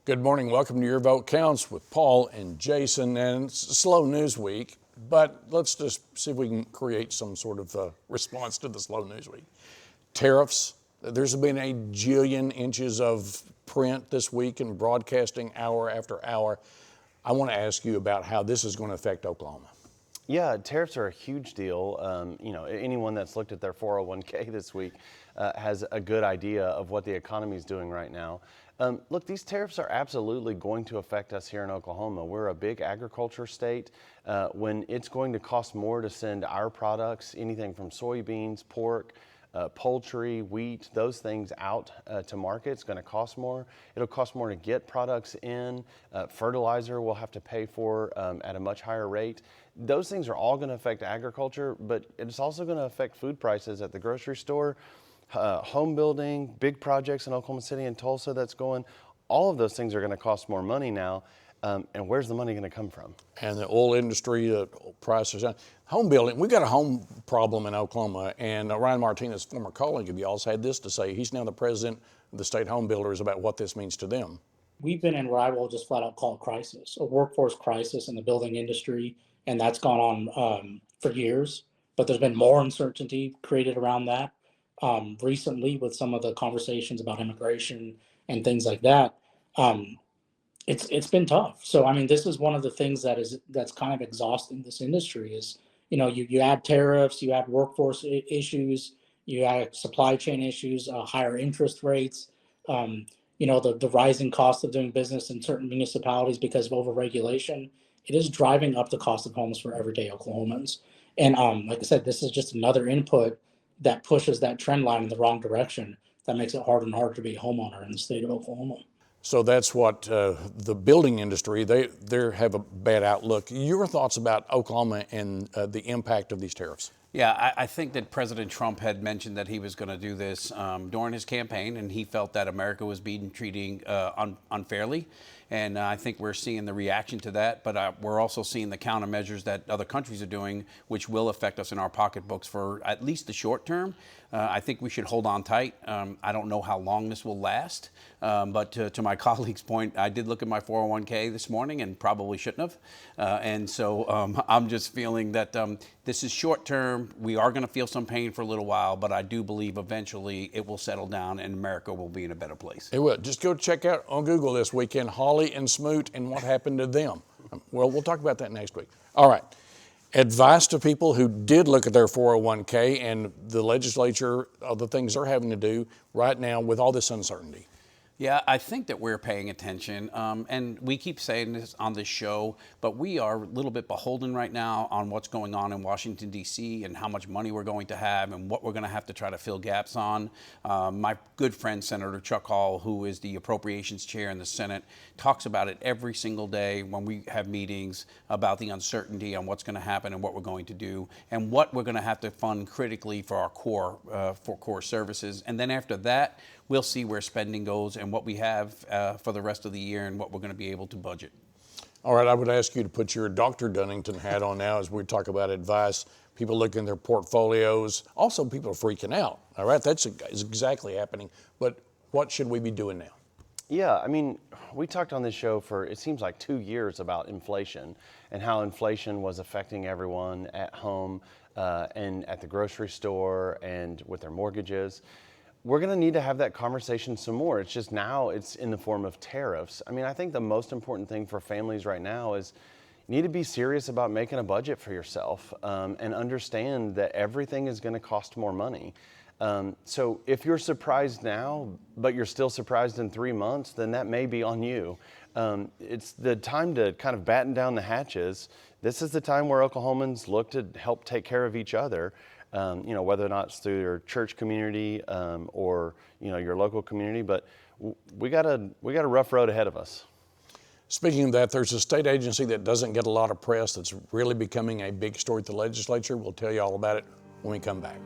Good morning. Welcome to Your Vote Counts with Paul and Jason. And it's a slow news week, but let's just see if we can create some sort of response to the slow news week. Tariffs. There's been a jillion inches of print this week and broadcasting hour after hour. I want to ask you about how this is going to affect Oklahoma. Yeah, tariffs are a huge deal. Anyone that's looked at their 401k this week has a good idea of what the economy is doing right now. Look, these tariffs are absolutely going to affect us here in Oklahoma. We're a big agriculture state. When it's going to cost more to send our products, anything from soybeans, pork, poultry, wheat, those things out to market, it's going to cost more. It'll cost more to get products in. Fertilizer we'll have to pay for at a much higher rate. Those things are all going to affect agriculture, but it's also going to affect food prices at the grocery store. Home building, big projects in Oklahoma City and Tulsa that's going, all of those things are going to cost more money now. And where's the money going to come from? And the oil industry, the prices, home building. We've got a home problem in Oklahoma, and Ryan Martinez, former colleague of y'all's, had this to say. He's now the president of the state home builders about what this means to them. We've been in what I will just flat out call a crisis, a workforce crisis in the building industry, and that's gone on for years. But there's been more uncertainty created around that recently with some of the conversations about immigration and things like that. It's been tough. So I mean, this is one of the things that's kind of exhausting this industry is, you add tariffs, you add workforce issues, you add supply chain issues, higher interest rates, the rising cost of doing business in certain municipalities because of overregulation. It is driving up the cost of homes for everyday Oklahomans. And like I said, this is just another input that pushes that trend line in the wrong direction. That makes it harder and harder to be a homeowner in the state of Oklahoma. So that's what the building industry, they have a bad outlook. Your thoughts about Oklahoma and the impact of these tariffs? Yeah, I think that President Trump had mentioned that he was going to do this during his campaign, and he felt that America was being treated unfairly. And I think we're seeing the reaction to that, but we're also seeing the countermeasures that other countries are doing, which will affect us in our pocketbooks for at least the short term. I think we should hold on tight. I don't know how long this will last, but to my colleague's point, I did look at my 401k this morning and probably shouldn't have. And so I'm just feeling that this is short term. We are going to feel some pain for a little while, but I do believe eventually it will settle down and America will be in a better place. It will. Just go check out on Google this weekend, Hawley and Smoot and what happened to them. Well, we'll talk about that next week. All right. Advice to people who did look at their 401k and the legislature, the things they're having to do right now with all this uncertainty. Yeah, I think that we're paying attention, and we keep saying this on this show, but we are a little bit beholden right now on what's going on in Washington, D.C. and how much money we're going to have and what we're going to have to try to fill gaps on. My good friend, Senator Chuck Hall, who is the appropriations chair in the Senate, talks about it every single day when we have meetings about the uncertainty on what's going to happen and what we're going to do and what we're going to have to fund critically for our core services. And then after that, we'll see where spending goes and what we have for the rest of the year and what we're going to be able to budget. All right, I would ask you to put your Dr. Dunnington hat on now as we talk about advice. People look in their portfolios. Also, people are freaking out. All right, that's exactly happening. But what should we be doing now? Yeah, I mean, we talked on this show for, it seems like 2 years about inflation and how inflation was affecting everyone at home and at the grocery store and with their mortgages. We're going to need to have that conversation some more. It's just now it's in the form of tariffs. I mean, I think the most important thing for families right now is you need to be serious about making a budget for yourself and understand that everything is going to cost more money. So if you're surprised now, but you're still surprised in 3 months, then that may be on you. It's the time to kind of batten down the hatches. This is the time where Oklahomans look to help take care of each other. Whether or not it's through your church community or your local community, but we got a rough road ahead of us. Speaking of that, there's a state agency that doesn't get a lot of press that's really becoming a big story at the legislature. We'll tell you all about it when we come back.